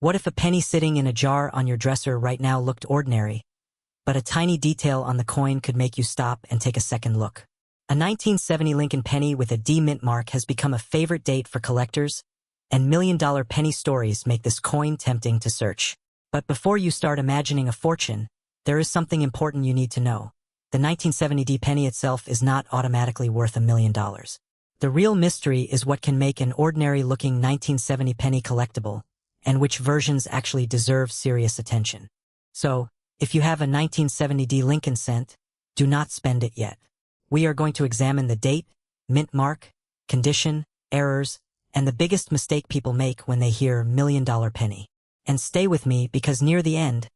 What if a penny sitting in a jar on your dresser right now looked ordinary, but a tiny detail on the coin could make you stop and take a second look? A 1970 Lincoln penny with a D mint mark has become a favorite date for collectors, and million-dollar penny stories make this coin tempting to search. But before you start imagining a fortune, there is something important you need to know. The 1970 D penny itself is not automatically worth $1 million. The real mystery is what can make an ordinary-looking 1970 penny collectible, and which versions actually deserve serious attention. So, if you have a 1970 D Lincoln cent, do not spend it yet. We are going to examine the date, mint mark, condition, errors, and the biggest mistake people make when they hear million-dollar penny. And stay with me because near the end,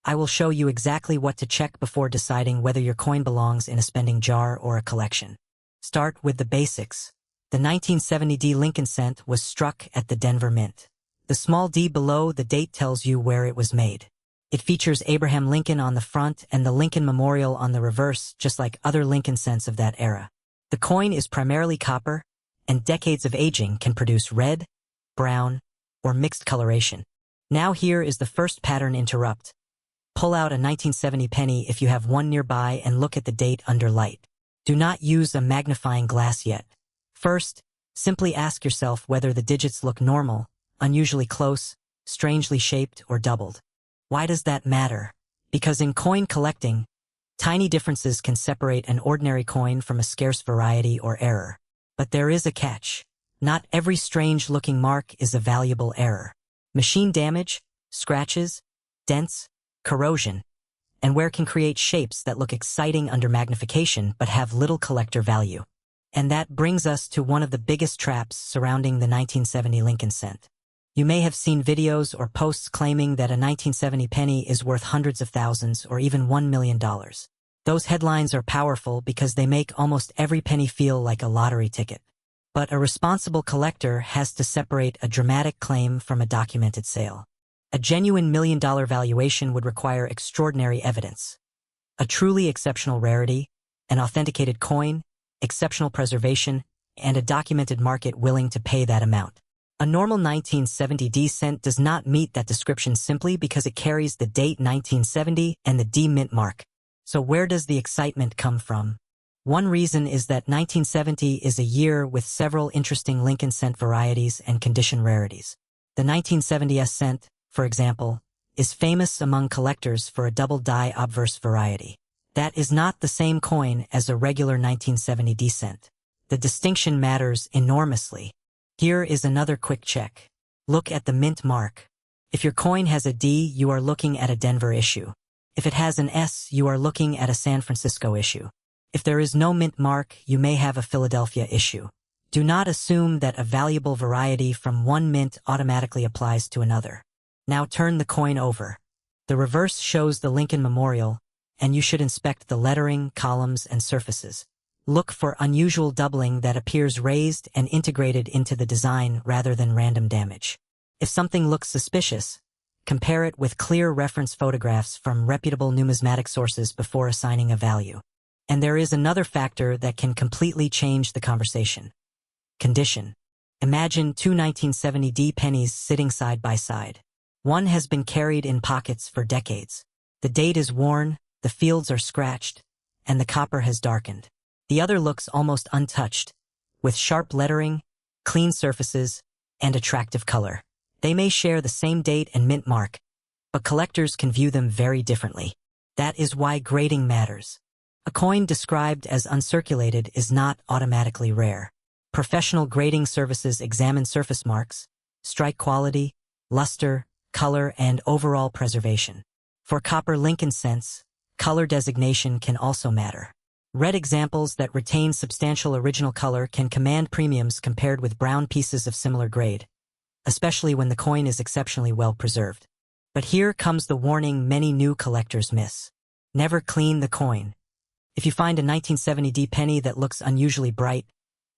I will show you exactly what to check before deciding whether your coin belongs in a spending jar or a collection. Start with the basics. The 1970 D Lincoln cent was struck at the Denver Mint. The small d below the date tells you where it was made. It features Abraham Lincoln on the front and the Lincoln Memorial on the reverse, just like other Lincoln cents of that era. The coin is primarily copper, and decades of aging can produce red, brown, or mixed coloration. Now here is the first pattern interrupt. Pull out a 1970 penny if you have one nearby and look at the date under light. Do not use a magnifying glass yet. First, simply ask yourself whether the digits look normal, unusually close, strangely shaped, or doubled. Why does that matter? Because in coin collecting, tiny differences can separate an ordinary coin from a scarce variety or error. But there is a catch. Not every strange-looking mark is a valuable error. Machine damage, scratches, dents, corrosion, and wear can create shapes that look exciting under magnification but have little collector value. And that brings us to one of the biggest traps surrounding the 1970 Lincoln cent. You may have seen videos or posts claiming that a 1970 penny is worth hundreds of thousands or even $1 million. Those headlines are powerful because they make almost every penny feel like a lottery ticket. But a responsible collector has to separate a dramatic claim from a documented sale. A genuine $1 million valuation would require extraordinary evidence. A truly exceptional rarity, an authenticated coin, exceptional preservation, and a documented market willing to pay that amount. A normal 1970 D cent does not meet that description simply because it carries the date 1970 and the D mint mark. So where does the excitement come from? One reason is that 1970 is a year with several interesting Lincoln cent varieties and condition rarities. The 1970 cent, for example, is famous among collectors for a double die obverse variety. That is not the same coin as a regular 1970 D cent. The distinction matters enormously. Here is another quick check. Look at the mint mark. If your coin has a D, you are looking at a Denver issue. If it has an S, you are looking at a San Francisco issue. If there is no mint mark, you may have a Philadelphia issue. Do not assume that a valuable variety from one mint automatically applies to another. Now turn the coin over. The reverse shows the Lincoln Memorial, and you should inspect the lettering, columns, and surfaces. Look for unusual doubling that appears raised and integrated into the design rather than random damage. If something looks suspicious, compare it with clear reference photographs from reputable numismatic sources before assigning a value. And there is another factor that can completely change the conversation. Condition. Imagine two 1970 D pennies sitting side by side. One has been carried in pockets for decades. The date is worn, the fields are scratched, and the copper has darkened. The other looks almost untouched, with sharp lettering, clean surfaces, and attractive color. They may share the same date and mint mark, but collectors can view them very differently. That is why grading matters. A coin described as uncirculated is not automatically rare. Professional grading services examine surface marks, strike quality, luster, color, and overall preservation. For copper Lincoln cents, color designation can also matter. Red examples that retain substantial original color can command premiums compared with brown pieces of similar grade, especially when the coin is exceptionally well preserved. But here comes the warning many new collectors miss. Never clean the coin. If you find a 1970 D penny that looks unusually bright,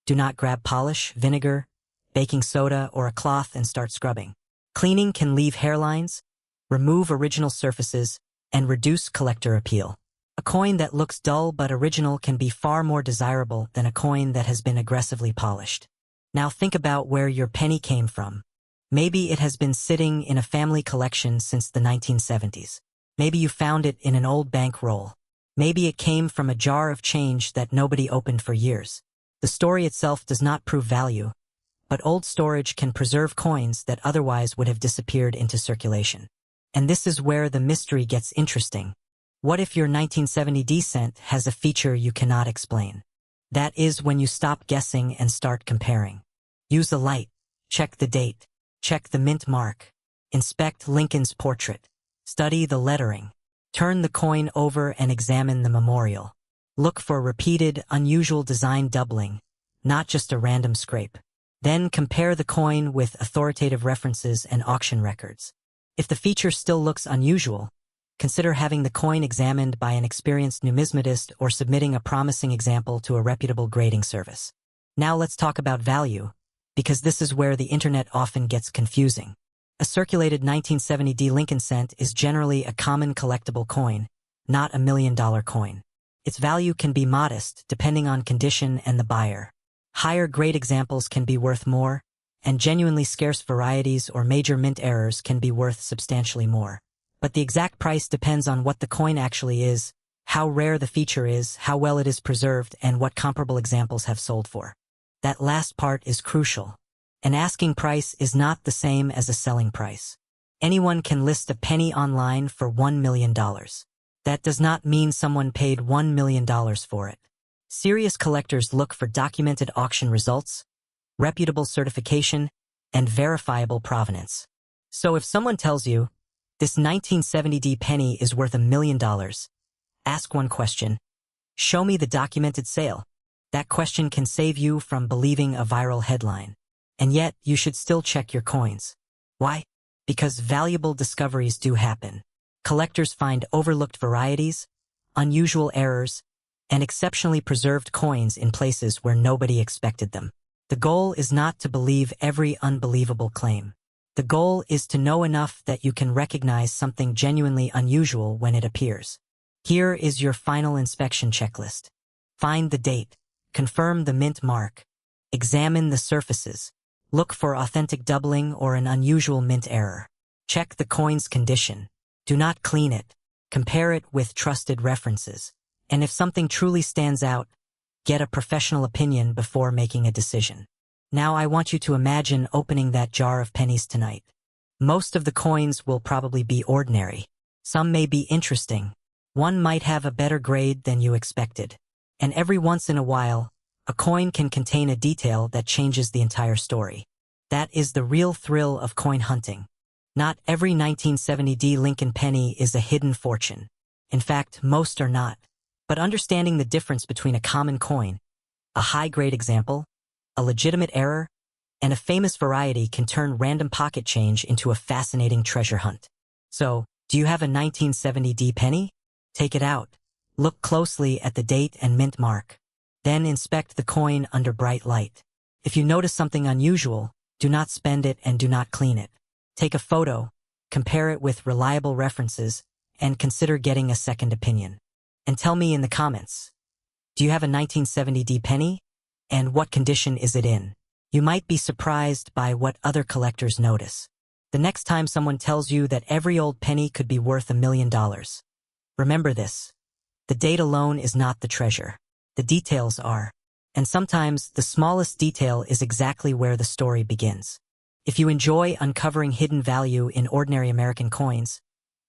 do not grab polish, vinegar, baking soda, or a cloth and start scrubbing. Cleaning can leave hairlines, remove original surfaces, and reduce collector appeal. A coin that looks dull but original can be far more desirable than a coin that has been aggressively polished. Now think about where your penny came from. Maybe it has been sitting in a family collection since the 1970s. Maybe you found it in an old bank roll. Maybe it came from a jar of change that nobody opened for years. The story itself does not prove value, but old storage can preserve coins that otherwise would have disappeared into circulation. And this is where the mystery gets interesting. What if your 1970 D cent has a feature you cannot explain? That is when you stop guessing and start comparing. Use a light, check the date, check the mint mark, inspect Lincoln's portrait, study the lettering, turn the coin over and examine the memorial. Look for repeated, unusual design doubling, not just a random scrape. Then compare the coin with authoritative references and auction records. If the feature still looks unusual, consider having the coin examined by an experienced numismatist or submitting a promising example to a reputable grading service. Now let's talk about value, because this is where the internet often gets confusing. A circulated 1970 D Lincoln cent is generally a common collectible coin, not a $1 million coin. Its value can be modest depending on condition and the buyer. Higher grade examples can be worth more, and genuinely scarce varieties or major mint errors can be worth substantially more. But the exact price depends on what the coin actually is, how rare the feature is, how well it is preserved, and what comparable examples have sold for. That last part is crucial. An asking price is not the same as a selling price. Anyone can list a penny online for $1 million. That does not mean someone paid $1 million for it. Serious collectors look for documented auction results, reputable certification, and verifiable provenance. So if someone tells you, this 1970 D penny is worth $1 million, ask one question: show me the documented sale. That question can save you from believing a viral headline. And yet, you should still check your coins. Why? Because valuable discoveries do happen. Collectors find overlooked varieties, unusual errors, and exceptionally preserved coins in places where nobody expected them. The goal is not to believe every unbelievable claim. The goal is to know enough that you can recognize something genuinely unusual when it appears. Here is your final inspection checklist. Find the date. Confirm the mint mark. Examine the surfaces. Look for authentic doubling or an unusual mint error. Check the coin's condition. Do not clean it. Compare it with trusted references. And if something truly stands out, get a professional opinion before making a decision. Now I want you to imagine opening that jar of pennies tonight. Most of the coins will probably be ordinary. Some may be interesting. One might have a better grade than you expected. And every once in a while, a coin can contain a detail that changes the entire story. That is the real thrill of coin hunting. Not every 1970 D Lincoln penny is a hidden fortune. In fact, most are not. But understanding the difference between a common coin, a high-grade example, a legitimate error, and a famous variety can turn random pocket change into a fascinating treasure hunt. So, do you have a 1970 D penny? Take it out. Look closely at the date and mint mark. Then inspect the coin under bright light. If you notice something unusual, do not spend it and do not clean it. Take a photo, compare it with reliable references, and consider getting a second opinion. And tell me in the comments, do you have a 1970 D penny? And what condition is it in? You might be surprised by what other collectors notice. The next time someone tells you that every old penny could be worth $1 million, remember this: the date alone is not the treasure. The details are. And sometimes the smallest detail is exactly where the story begins. If you enjoy uncovering hidden value in ordinary American coins,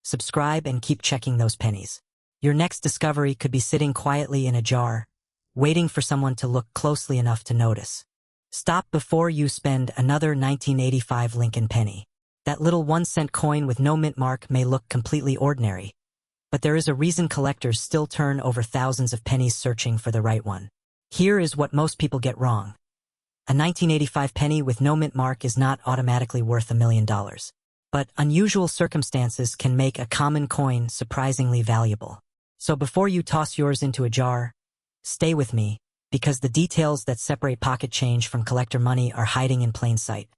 subscribe and keep checking those pennies. Your next discovery could be sitting quietly in a jar, waiting for someone to look closely enough to notice. Stop before you spend another 1985 Lincoln penny. That little 1-cent coin with no mint mark may look completely ordinary, but there is a reason collectors still turn over thousands of pennies searching for the right one. Here is what most people get wrong. A 1985 penny with no mint mark is not automatically worth $1 million. But unusual circumstances can make a common coin surprisingly valuable. So before you toss yours into a jar, stay with me, because the details that separate pocket change from collector money are hiding in plain sight.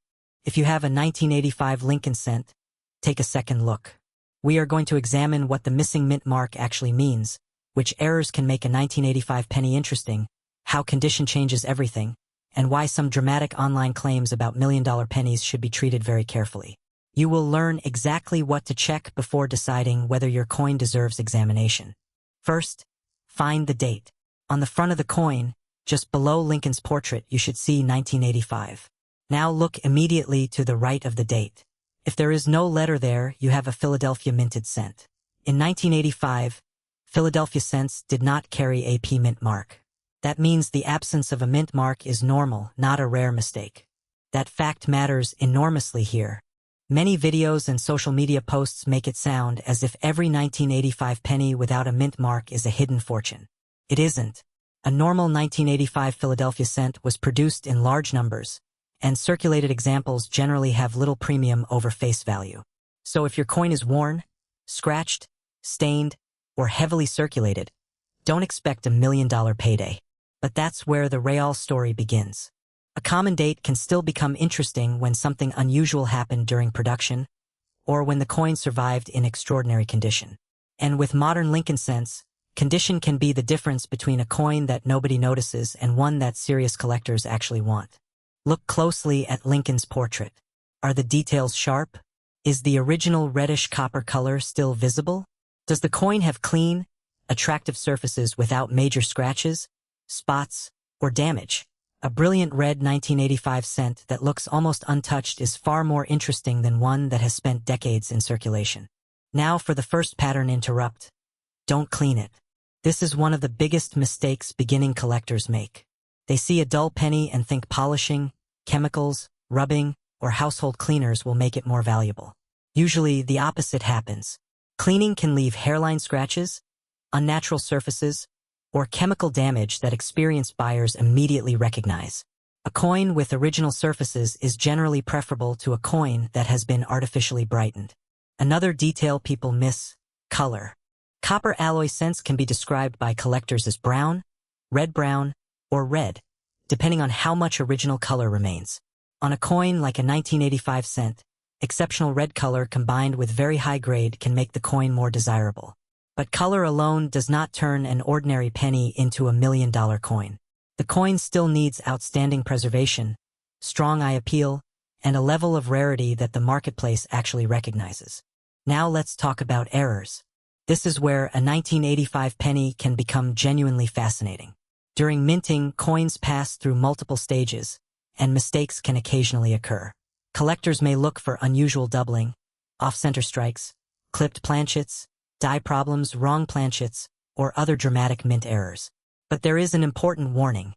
If you have a 1985 Lincoln cent, take a second look. We are going to examine what the missing mint mark actually means, which errors can make a 1985 penny interesting, how condition changes everything, and why some dramatic online claims about million-dollar pennies should be treated very carefully. You will learn exactly what to check before deciding whether your coin deserves examination. First, find the date. On the front of the coin, just below Lincoln's portrait, you should see 1985. Now look immediately to the right of the date. If there is no letter there, you have a Philadelphia minted cent. In 1985, Philadelphia cents did not carry a P mint mark. That means the absence of a mint mark is normal, not a rare mistake. That fact matters enormously here. Many videos and social media posts make it sound as if every 1985 penny without a mint mark is a hidden fortune. It isn't. A normal 1985 Philadelphia cent was produced in large numbers, and circulated examples generally have little premium over face value. So if your coin is worn, scratched, stained, or heavily circulated, don't expect a million-dollar payday. But that's where the real story begins. A common date can still become interesting when something unusual happened during production, or when the coin survived in extraordinary condition. And with modern Lincoln cents, condition can be the difference between a coin that nobody notices and one that serious collectors actually want. Look closely at Lincoln's portrait. Are the details sharp? Is the original reddish copper color still visible? Does the coin have clean, attractive surfaces without major scratches, spots, or damage? A brilliant red 1985 cent that looks almost untouched is far more interesting than one that has spent decades in circulation. Now for the first pattern interrupt. Don't clean it. This is one of the biggest mistakes beginning collectors make. They see a dull penny and think polishing, chemicals, rubbing, or household cleaners will make it more valuable. Usually, the opposite happens. Cleaning can leave hairline scratches, unnatural surfaces, or chemical damage that experienced buyers immediately recognize. A coin with original surfaces is generally preferable to a coin that has been artificially brightened. Another detail people miss: color. Copper alloy cents can be described by collectors as brown, or red, depending on how much original color remains. On a coin like a 1985 cent, exceptional red color combined with very high grade can make the coin more desirable. But color alone does not turn an ordinary penny into a million-dollar coin. The coin still needs outstanding preservation, strong eye appeal, and a level of rarity that the marketplace actually recognizes. Now let's talk about errors. This is where a 1985 penny can become genuinely fascinating. During minting, coins pass through multiple stages, and mistakes can occasionally occur. Collectors may look for unusual doubling, off-center strikes, clipped planchets, die problems, wrong planchets, or other dramatic mint errors. But there is an important warning.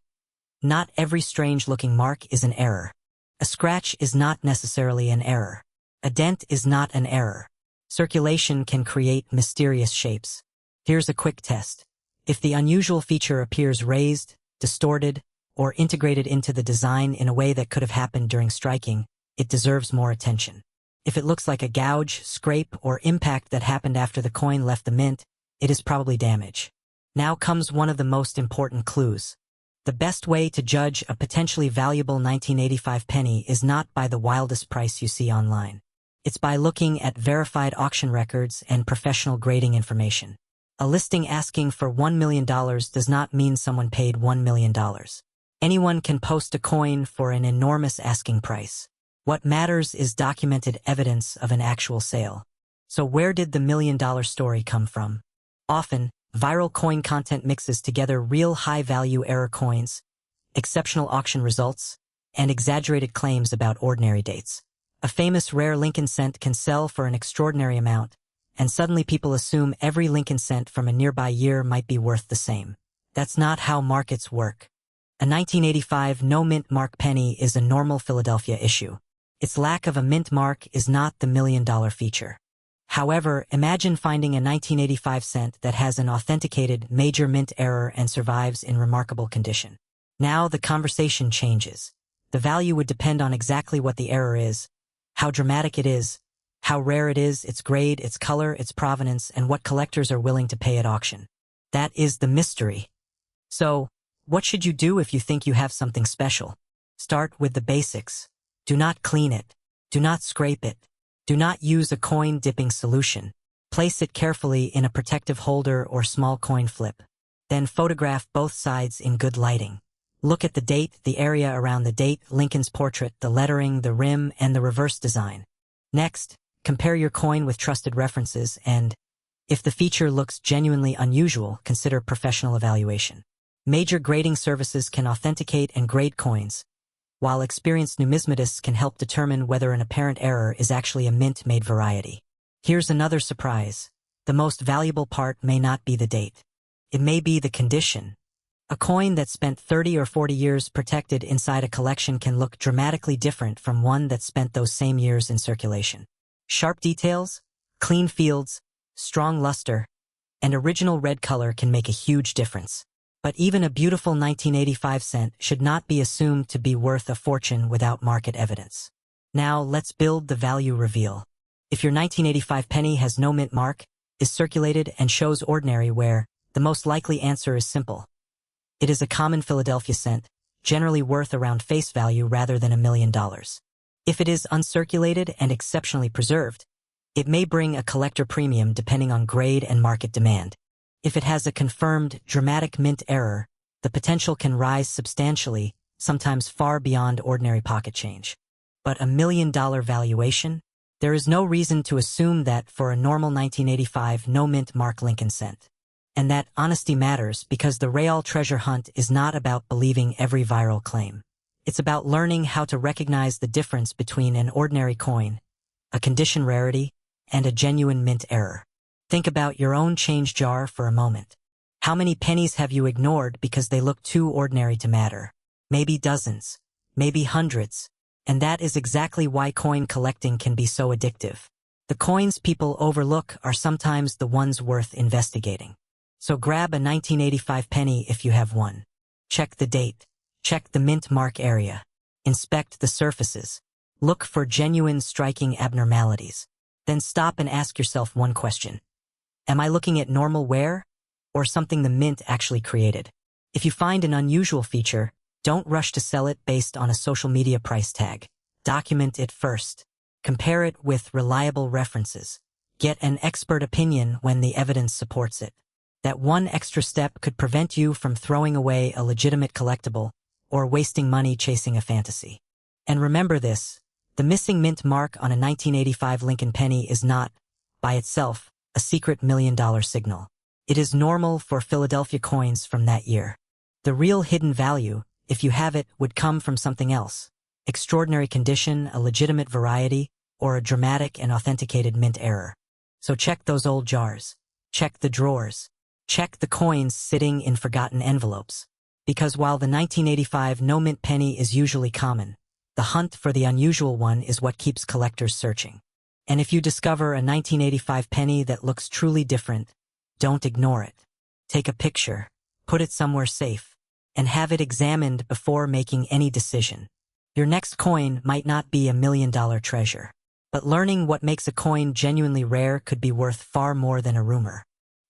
Not every strange-looking mark is an error. A scratch is not necessarily an error. A dent is not an error. Circulation can create mysterious shapes. Here's a quick test. If the unusual feature appears raised, distorted, or integrated into the design in a way that could have happened during striking, it deserves more attention. If it looks like a gouge, scrape, or impact that happened after the coin left the mint, it is probably damage. Now comes one of the most important clues. The best way to judge a potentially valuable 1985 penny is not by the wildest price you see online. It's by looking at verified auction records and professional grading information. A listing asking for $1 million does not mean someone paid $1 million. Anyone can post a coin for an enormous asking price. What matters is documented evidence of an actual sale. So where did the million-dollar story come from? Often, viral coin content mixes together real high-value error coins, exceptional auction results, and exaggerated claims about ordinary dates. A famous rare Lincoln cent can sell for an extraordinary amount, and suddenly people assume every Lincoln cent from a nearby year might be worth the same. That's not how markets work. A 1985 no-mint mark penny is a normal Philadelphia issue. Its lack of a mint mark is not the million-dollar feature. However, imagine finding a 1985 cent that has an authenticated major mint error and survives in remarkable condition. Now the conversation changes. The value would depend on exactly what the error is, how dramatic it is, how rare it is, its grade, its color, its provenance, and what collectors are willing to pay at auction. That is the mystery. So, what should you do if you think you have something special? Start with the basics. Do not clean it. Do not scrape it. Do not use a coin-dipping solution. Place it carefully in a protective holder or small coin flip. Then photograph both sides in good lighting. Look at the date, the area around the date, Lincoln's portrait, the lettering, the rim, and the reverse design. Next, compare your coin with trusted references and, if the feature looks genuinely unusual, consider professional evaluation. Major grading services can authenticate and grade coins, while experienced numismatists can help determine whether an apparent error is actually a mint-made variety. Here's another surprise. The most valuable part may not be the date. It may be the condition. A coin that spent 30 or 40 years protected inside a collection can look dramatically different from one that spent those same years in circulation. Sharp details, clean fields, strong luster, and original red color can make a huge difference. But even a beautiful 1985 cent should not be assumed to be worth a fortune without market evidence. Now let's build the value reveal. If your 1985 penny has no mint mark, is circulated and shows ordinary wear, the most likely answer is simple. It is a common Philadelphia cent, generally worth around face value rather than $1 million. If it is uncirculated and exceptionally preserved, it may bring a collector premium depending on grade and market demand. If it has a confirmed, dramatic mint error, the potential can rise substantially, sometimes far beyond ordinary pocket change. But $1 million valuation? There is no reason to assume that for a normal 1985 no mint mark Lincoln cent. And that honesty matters because the real treasure hunt is not about believing every viral claim. It's about learning how to recognize the difference between an ordinary coin, a condition rarity, and a genuine mint error. Think about your own change jar for a moment. How many pennies have you ignored because they look too ordinary to matter? Maybe dozens, maybe hundreds. And that is exactly why coin collecting can be so addictive. The coins people overlook are sometimes the ones worth investigating. So grab a 1985 penny if you have one. Check the date. Check the mint mark area. Inspect the surfaces. Look for genuine striking abnormalities. Then stop and ask yourself one question. Am I looking at normal wear, or something the mint actually created? If you find an unusual feature, don't rush to sell it based on a social media price tag. Document it first. Compare it with reliable references. Get an expert opinion when the evidence supports it. That one extra step could prevent you from throwing away a legitimate collectible or wasting money chasing a fantasy. And remember this, the missing mint mark on a 1985 Lincoln penny is not, by itself, a secret $1 million signal. It is normal for Philadelphia coins from that year. The real hidden value, if you have it, would come from something else. Extraordinary condition, a legitimate variety, or a dramatic and authenticated mint error. So check those old jars. Check the drawers. Check the coins sitting in forgotten envelopes. Because while the 1985 no mint penny is usually common, the hunt for the unusual one is what keeps collectors searching. And if you discover a 1985 penny that looks truly different, don't ignore it. Take a picture, put it somewhere safe, and have it examined before making any decision. Your next coin might not be $1 million treasure, but learning what makes a coin genuinely rare could be worth far more than a rumor.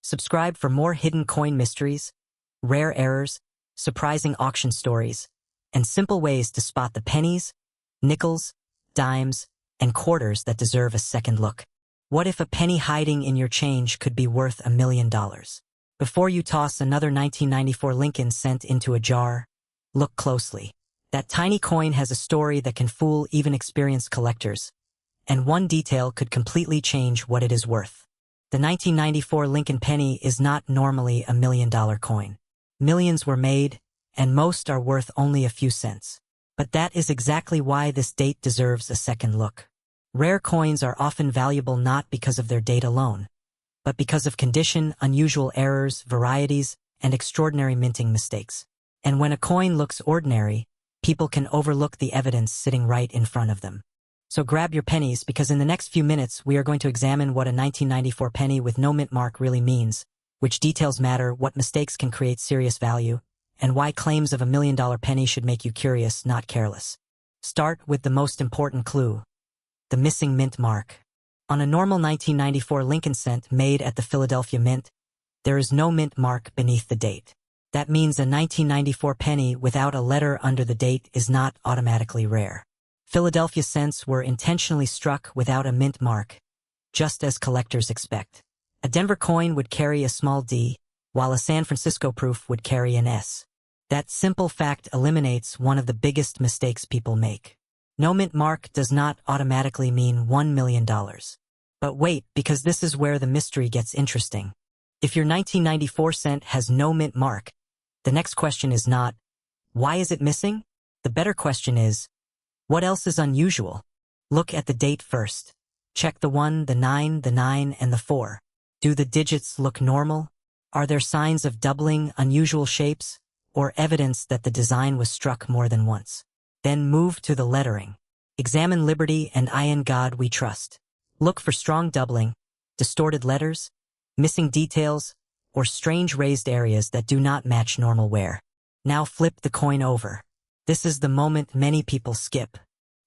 Subscribe for more hidden coin mysteries, rare errors, surprising auction stories, and simple ways to spot the pennies, nickels, dimes, and quarters that deserve a second look. What if a penny hiding in your change could be worth $1 million? Before you toss another 1994 Lincoln cent into a jar, look closely. That tiny coin has a story that can fool even experienced collectors, and one detail could completely change what it is worth. The 1994 Lincoln penny is not normally a $1 million coin. Millions were made, and most are worth only a few cents. But that is exactly why this date deserves a second look. Rare coins are often valuable not because of their date alone, but because of condition, unusual errors, varieties, and extraordinary minting mistakes. And when a coin looks ordinary, people can overlook the evidence sitting right in front of them. So grab your pennies because in the next few minutes we are going to examine what a 1994 penny with no mint mark really means, which details matter, what mistakes can create serious value, and why claims of $1 million penny should make you curious, not careless. Start with the most important clue. The missing mint mark. On a normal 1994 Lincoln cent made at the Philadelphia Mint, there is no mint mark beneath the date. That means a 1994 penny without a letter under the date is not automatically rare. Philadelphia cents were intentionally struck without a mint mark, just as collectors expect. A Denver coin would carry a small D, while a San Francisco proof would carry an S. That simple fact eliminates one of the biggest mistakes people make. No mint mark does not automatically mean $1 million. But wait, because this is where the mystery gets interesting. If your 1994 cent has no mint mark, the next question is not, why is it missing? The better question is, what else is unusual? Look at the date first. Check the 1, the 9, the 9, and the 4. Do the digits look normal? Are there signs of doubling, unusual shapes, or evidence that the design was struck more than once? Then move to the lettering. Examine Liberty and I in God We Trust. Look for strong doubling, distorted letters, missing details, or strange raised areas that do not match normal wear. Now flip the coin over. This is the moment many people skip.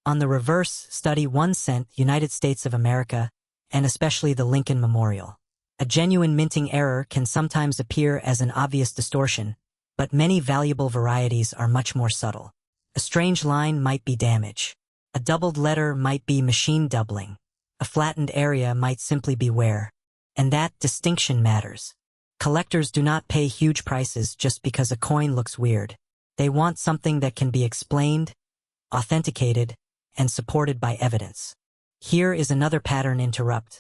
On the reverse, study 1 cent, United States of America, and especially the Lincoln Memorial. A genuine minting error can sometimes appear as an obvious distortion, but many valuable varieties are much more subtle. A strange line might be damage. A doubled letter might be machine doubling. A flattened area might simply be wear. And that distinction matters. Collectors do not pay huge prices just because a coin looks weird. They want something that can be explained, authenticated, and supported by evidence. Here is another pattern interrupt.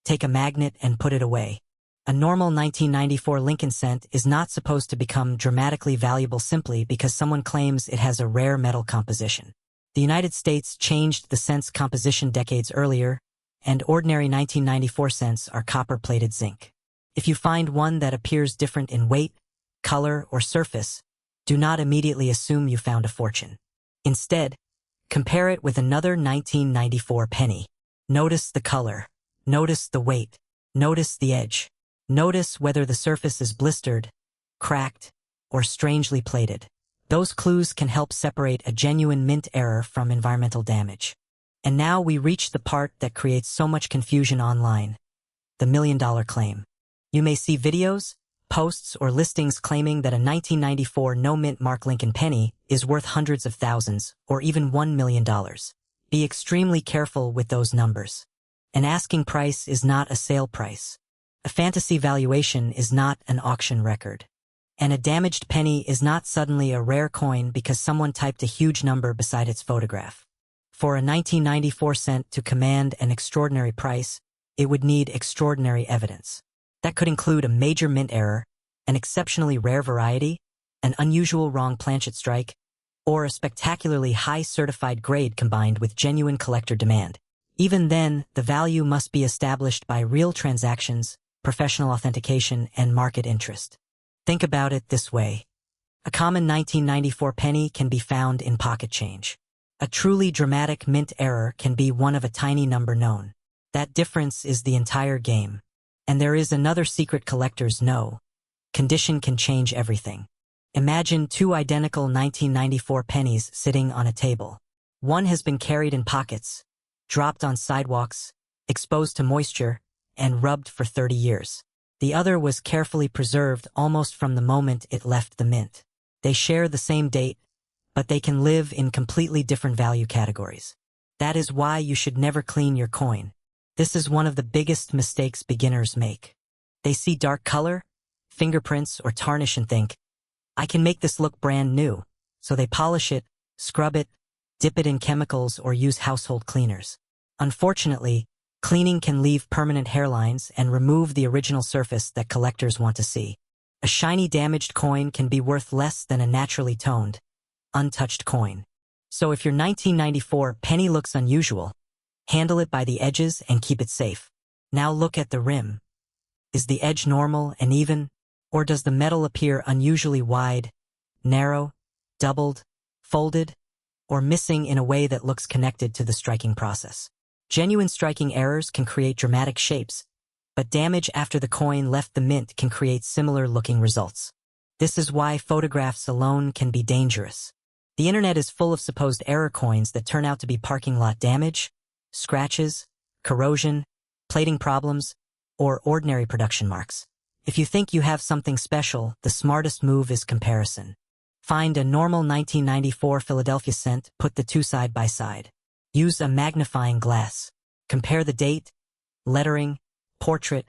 Take a magnet and put it away. A normal 1994 Lincoln cent is not supposed to become dramatically valuable simply because someone claims it has a rare metal composition. The United States changed the cent's composition decades earlier, and ordinary 1994 cents are copper-plated zinc. If you find one that appears different in weight, color, or surface, do not immediately assume you found a fortune. Instead, compare it with another 1994 penny. Notice the color. Notice the weight. Notice the edge. Notice whether the surface is blistered, cracked, or strangely plated. Those clues can help separate a genuine mint error from environmental damage. And now we reach the part that creates so much confusion online. The $1 million claim. You may see videos, posts, or listings claiming that a 1994 no-mint mark Lincoln penny is worth hundreds of thousands, or even $1 million. Be extremely careful with those numbers. An asking price is not a sale price. A fantasy valuation is not an auction record. And a damaged penny is not suddenly a rare coin because someone typed a huge number beside its photograph. For a 1994 cent to command an extraordinary price, it would need extraordinary evidence. That could include a major mint error, an exceptionally rare variety, an unusual wrong planchet strike, or a spectacularly high certified grade combined with genuine collector demand. Even then, the value must be established by real transactions, professional authentication, and market interest. Think about it this way. A common 1994 penny can be found in pocket change. A truly dramatic mint error can be one of a tiny number known. That difference is the entire game. And there is another secret collectors know. Condition can change everything. Imagine two identical 1994 pennies sitting on a table. One has been carried in pockets, dropped on sidewalks, exposed to moisture, and rubbed for 30 years. The other was carefully preserved almost from the moment it left the mint. They share the same date, but they can live in completely different value categories. That is why you should never clean your coin. This is one of the biggest mistakes beginners make. They see dark color, fingerprints, or tarnish and think, I can make this look brand new. So they polish it, scrub it, dip it in chemicals, or use household cleaners. Unfortunately, cleaning can leave permanent hairlines and remove the original surface that collectors want to see. A shiny damaged coin can be worth less than a naturally toned, untouched coin. So if your 1994 penny looks unusual, handle it by the edges and keep it safe. Now look at the rim. Is the edge normal and even, or does the metal appear unusually wide, narrow, doubled, folded, or missing in a way that looks connected to the striking process? Genuine striking errors can create dramatic shapes, but damage after the coin left the mint can create similar-looking results. This is why photographs alone can be dangerous. The internet is full of supposed error coins that turn out to be parking lot damage, scratches, corrosion, plating problems, or ordinary production marks. If you think you have something special, the smartest move is comparison. Find a normal 1994 Philadelphia cent, put the two side by side. Use a magnifying glass. Compare the date, lettering, portrait,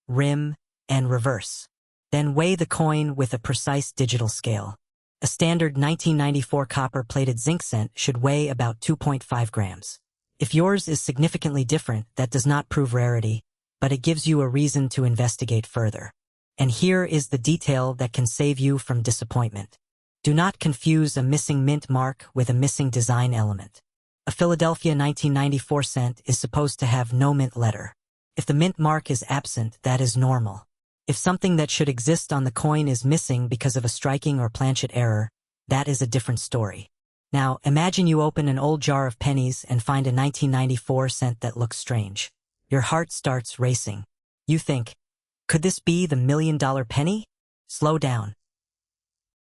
rim, and reverse. Then weigh the coin with a precise digital scale. A standard 1994 copper-plated zinc cent should weigh about 2.5 grams. If yours is significantly different, that does not prove rarity, but it gives you a reason to investigate further. And here is the detail that can save you from disappointment. Do not confuse a missing mint mark with a missing design element. A Philadelphia 1994 cent is supposed to have no mint letter. If the mint mark is absent, that is normal. If something that should exist on the coin is missing because of a striking or planchet error, that is a different story. Now, imagine you open an old jar of pennies and find a 1994 cent that looks strange. Your heart starts racing. You think, could this be the $1 million penny? Slow down.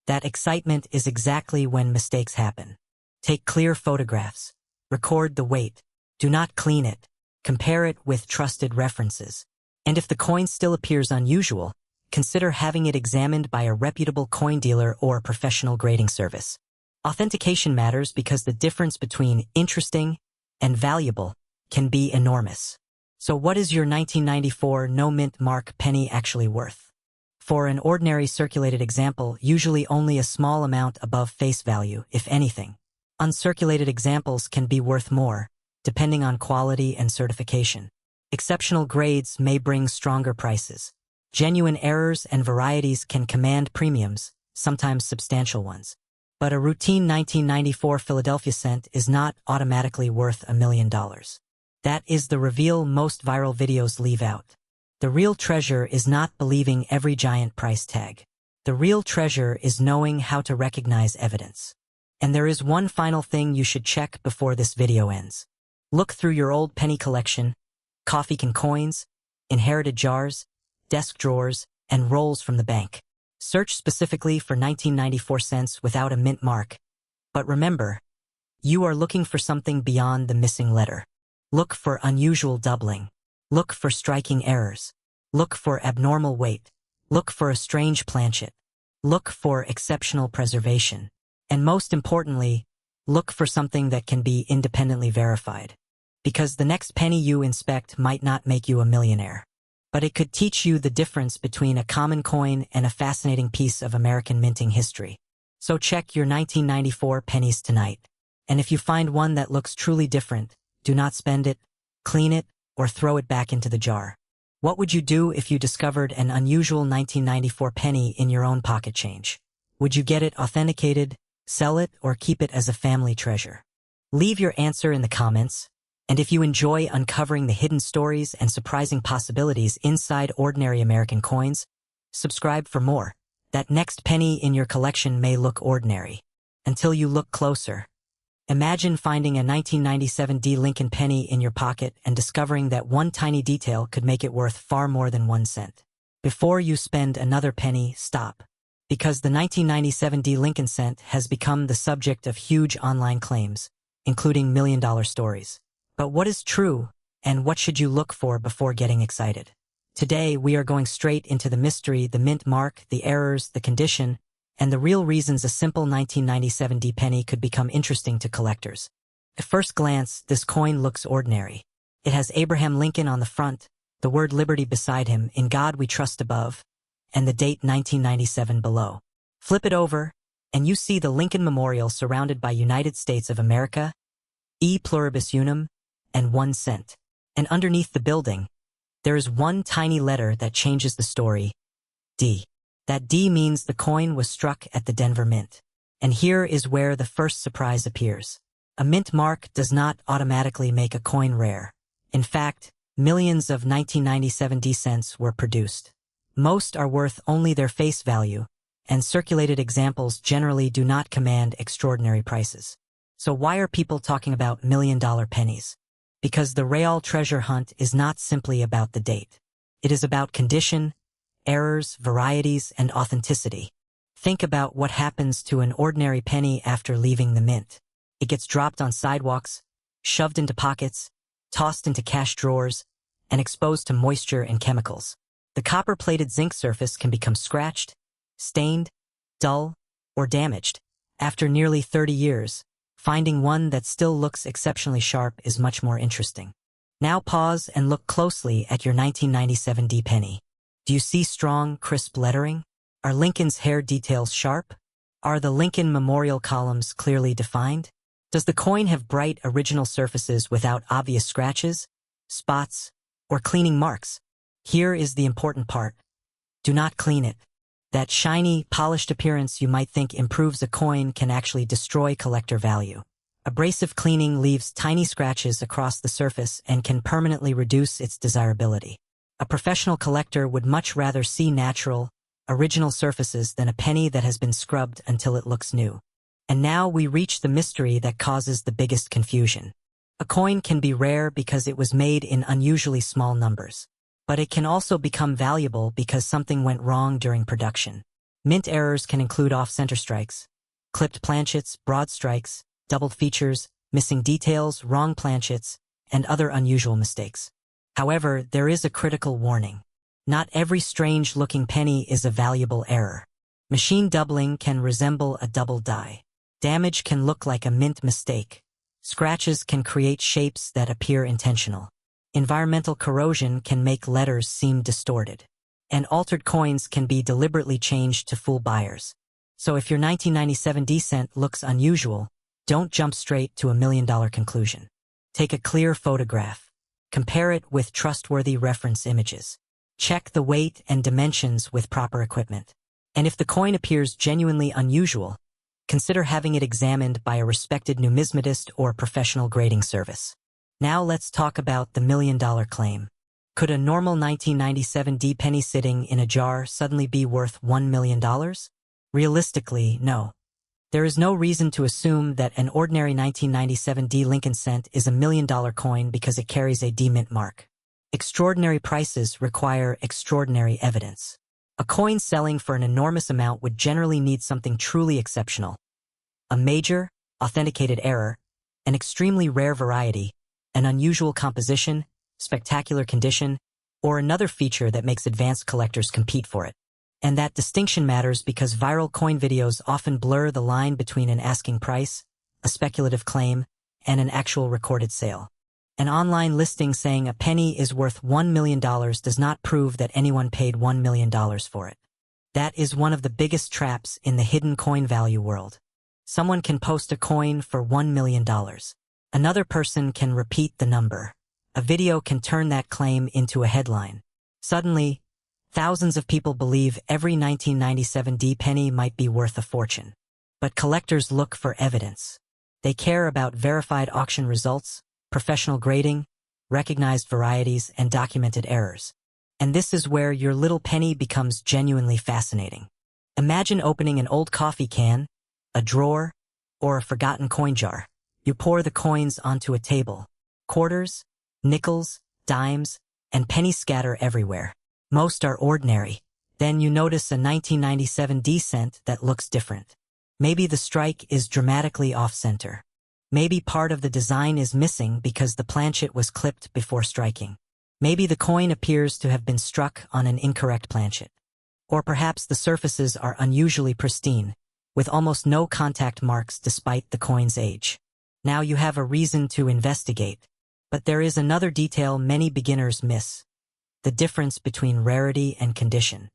That excitement is exactly when mistakes happen. Take clear photographs. Record the weight. Do not clean it. Compare it with trusted references. And if the coin still appears unusual, consider having it examined by a reputable coin dealer or a professional grading service. Authentication matters because the difference between interesting and valuable can be enormous. So what is your 1994 no-mint mark penny actually worth? For an ordinary circulated example, usually only a small amount above face value, if anything. Uncirculated examples can be worth more, depending on quality and certification. Exceptional grades may bring stronger prices. Genuine errors and varieties can command premiums, sometimes substantial ones. But a routine 1994 Philadelphia cent is not automatically worth $1 million. That is the reveal most viral videos leave out. The real treasure is not believing every giant price tag. The real treasure is knowing how to recognize evidence. And there is one final thing you should check before this video ends. Look through your old penny collection, coffee can coins, inherited jars, desk drawers, and rolls from the bank. Search specifically for 1994 cents without a mint mark. But remember, you are looking for something beyond the missing letter. Look for unusual doubling. Look for striking errors. Look for abnormal weight. Look for a strange planchet. Look for exceptional preservation. And most importantly, look for something that can be independently verified. Because the next penny you inspect might not make you a millionaire. But it could teach you the difference between a common coin and a fascinating piece of American minting history. So check your 1994 pennies tonight. And if you find one that looks truly different, do not spend it, clean it, or throw it back into the jar. What would you do if you discovered an unusual 1994 penny in your own pocket change? Would you get it authenticated, sell it, or keep it as a family treasure? Leave your answer in the comments. And if you enjoy uncovering the hidden stories and surprising possibilities inside ordinary American coins, subscribe for more. That next penny in your collection may look ordinary, until you look closer. Imagine finding a 1997 D. Lincoln penny in your pocket and discovering that one tiny detail could make it worth far more than 1 cent. Before you spend another penny, stop. Because the 1997 D. Lincoln cent has become the subject of huge online claims, including million-dollar stories. But what is true, and what should you look for before getting excited? Today, we are going straight into the mystery, the mint mark, the errors, the condition, and the real reasons a simple 1997 D penny could become interesting to collectors. At first glance, this coin looks ordinary. It has Abraham Lincoln on the front, the word liberty beside him, in God we trust above, and the date 1997 below. Flip it over, and you see the Lincoln Memorial surrounded by United States of America, E pluribus unum, and 1 cent. And underneath the building, there is one tiny letter that changes the story, D. That D means the coin was struck at the Denver Mint. And here is where the first surprise appears. A mint mark does not automatically make a coin rare. In fact, millions of 1997 D cents were produced. Most are worth only their face value, and circulated examples generally do not command extraordinary prices. So why are people talking about million-dollar pennies? Because the real treasure hunt is not simply about the date. It is about condition, errors, varieties, and authenticity. Think about what happens to an ordinary penny after leaving the mint. It gets dropped on sidewalks, shoved into pockets, tossed into cash drawers, and exposed to moisture and chemicals. The copper-plated zinc surface can become scratched, stained, dull, or damaged. After nearly 30 years, finding one that still looks exceptionally sharp is much more interesting. Now pause and look closely at your 1997 D penny. Do you see strong, crisp lettering? Are Lincoln's hair details sharp? Are the Lincoln Memorial columns clearly defined? Does the coin have bright original surfaces without obvious scratches, spots, or cleaning marks? Here is the important part. Do not clean it. That shiny, polished appearance you might think improves a coin can actually destroy collector value. Abrasive cleaning leaves tiny scratches across the surface and can permanently reduce its desirability. A professional collector would much rather see natural, original surfaces than a penny that has been scrubbed until it looks new. And now we reach the mystery that causes the biggest confusion. A coin can be rare because it was made in unusually small numbers. But it can also become valuable because something went wrong during production. Mint errors can include off-center strikes, clipped planchets, broad strikes, doubled features, missing details, wrong planchets, and other unusual mistakes. However, there is a critical warning. Not every strange-looking penny is a valuable error. Machine doubling can resemble a double die. Damage can look like a mint mistake. Scratches can create shapes that appear intentional. Environmental corrosion can make letters seem distorted. And altered coins can be deliberately changed to fool buyers. So if your 1997 decent looks unusual, don't jump straight to $1 million conclusion. Take a clear photograph. Compare it with trustworthy reference images. Check the weight and dimensions with proper equipment. And if the coin appears genuinely unusual, consider having it examined by a respected numismatist or professional grading service. Now let's talk about the $1 million claim. Could a normal 1997 D penny sitting in a jar suddenly be worth $1 million? Realistically, no. There is no reason to assume that an ordinary 1997 D Lincoln cent is $1 million coin because it carries a D mint mark. Extraordinary prices require extraordinary evidence. A coin selling for an enormous amount would generally need something truly exceptional. A major, authenticated error, an extremely rare variety, an unusual composition, spectacular condition, or another feature that makes advanced collectors compete for it. And that distinction matters because viral coin videos often blur the line between an asking price, a speculative claim, and an actual recorded sale. An online listing saying a penny is worth $1 million does not prove that anyone paid $1 million for it. That is one of the biggest traps in the hidden coin value world. Someone can post a coin for $1 million. Another person can repeat the number. A video can turn that claim into a headline. Suddenly, thousands of people believe every 1997 D penny might be worth a fortune. But collectors look for evidence. They care about verified auction results, professional grading, recognized varieties, and documented errors. And this is where your little penny becomes genuinely fascinating. Imagine opening an old coffee can, a drawer, or a forgotten coin jar. You pour the coins onto a table. Quarters, nickels, dimes, and pennies scatter everywhere. Most are ordinary. Then you notice a 1997 D cent that looks different. Maybe the strike is dramatically off-center. Maybe part of the design is missing because the planchet was clipped before striking. Maybe the coin appears to have been struck on an incorrect planchet. Or perhaps the surfaces are unusually pristine, with almost no contact marks despite the coin's age. Now you have a reason to investigate. But there is another detail many beginners miss: the difference between rarity and condition.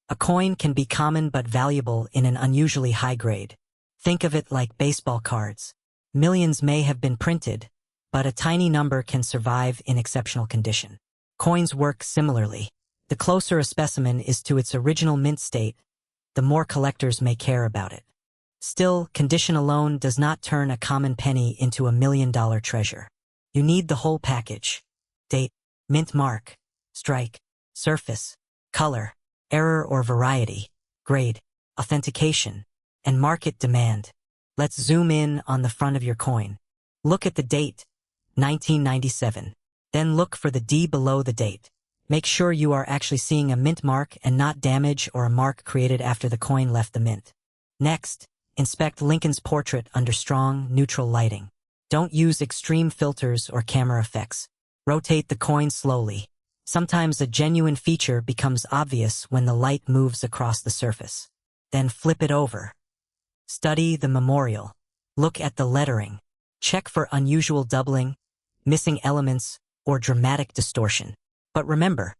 A coin can be common but valuable in an unusually high grade. Think of it like baseball cards. Millions may have been printed, but a tiny number can survive in exceptional condition. Coins work similarly. The closer a specimen is to its original mint state, the more collectors may care about it. Still, condition alone does not turn a common penny into $1 million treasure. You need the whole package: date, mint mark, strike, surface, color, error or variety, grade, authentication, and market demand. Let's zoom in on the front of your coin. Look at the date, 1997. Then look for the D below the date. Make sure you are actually seeing a mint mark and not damage or a mark created after the coin left the mint. Next, inspect Lincoln's portrait under strong, neutral lighting. Don't use extreme filters or camera effects. Rotate the coin slowly. Sometimes a genuine feature becomes obvious when the light moves across the surface. Then flip it over. Study the memorial. Look at the lettering. Check for unusual doubling, missing elements, or dramatic distortion. But remember,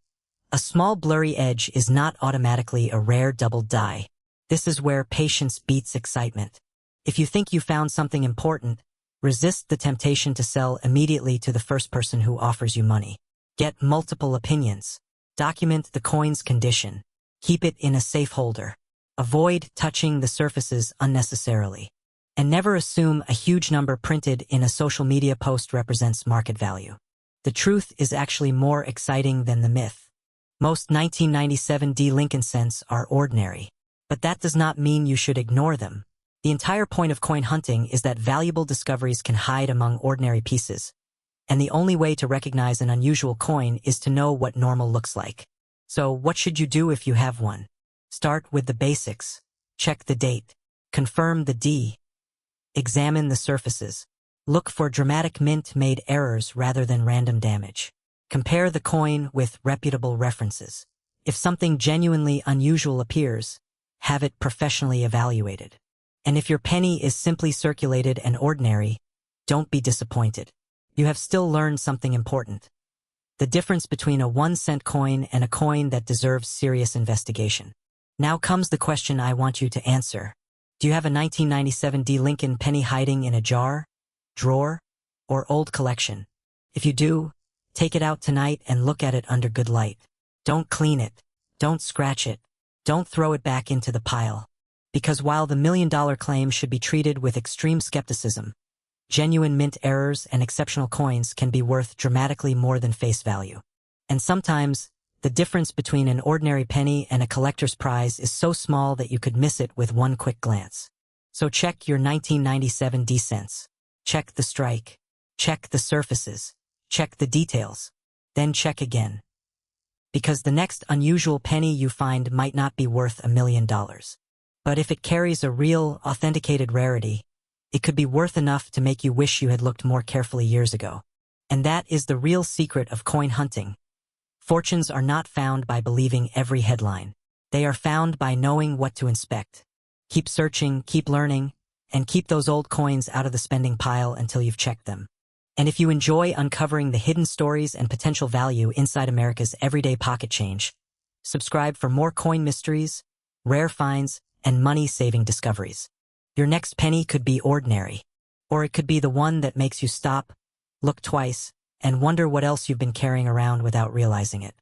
a small blurry edge is not automatically a rare double die. This is where patience beats excitement. If you think you found something important, resist the temptation to sell immediately to the first person who offers you money. Get multiple opinions. Document the coin's condition. Keep it in a safe holder. Avoid touching the surfaces unnecessarily. And never assume a huge number printed in a social media post represents market value. The truth is actually more exciting than the myth. Most 1997 D Lincoln cents are ordinary. But that does not mean you should ignore them. The entire point of coin hunting is that valuable discoveries can hide among ordinary pieces. And the only way to recognize an unusual coin is to know what normal looks like. So what should you do if you have one? Start with the basics. Check the date. Confirm the D. Examine the surfaces. Look for dramatic mint-made errors rather than random damage. Compare the coin with reputable references. If something genuinely unusual appears, have it professionally evaluated. And if your penny is simply circulated and ordinary, don't be disappointed. You have still learned something important. The difference between a 1-cent coin and a coin that deserves serious investigation. Now comes the question I want you to answer. Do you have a 1997 D Lincoln penny hiding in a jar, drawer, or old collection? If you do, take it out tonight and look at it under good light. Don't clean it. Don't scratch it. Don't throw it back into the pile. Because while the million-dollar claim should be treated with extreme skepticism, genuine mint errors and exceptional coins can be worth dramatically more than face value. And sometimes, the difference between an ordinary penny and a collector's prize is so small that you could miss it with one quick glance. So check your 1997 D cents. Check the strike. Check the surfaces. Check the details. Then check again. Because the next unusual penny you find might not be worth $1 million. But if it carries a real, authenticated rarity, it could be worth enough to make you wish you had looked more carefully years ago. And that is the real secret of coin hunting. Fortunes are not found by believing every headline. They are found by knowing what to inspect. Keep searching, keep learning, and keep those old coins out of the spending pile until you've checked them. And if you enjoy uncovering the hidden stories and potential value inside America's everyday pocket change, subscribe for more coin mysteries, rare finds, and money-saving discoveries. Your next penny could be ordinary, or it could be the one that makes you stop, look twice, and wonder what else you've been carrying around without realizing it.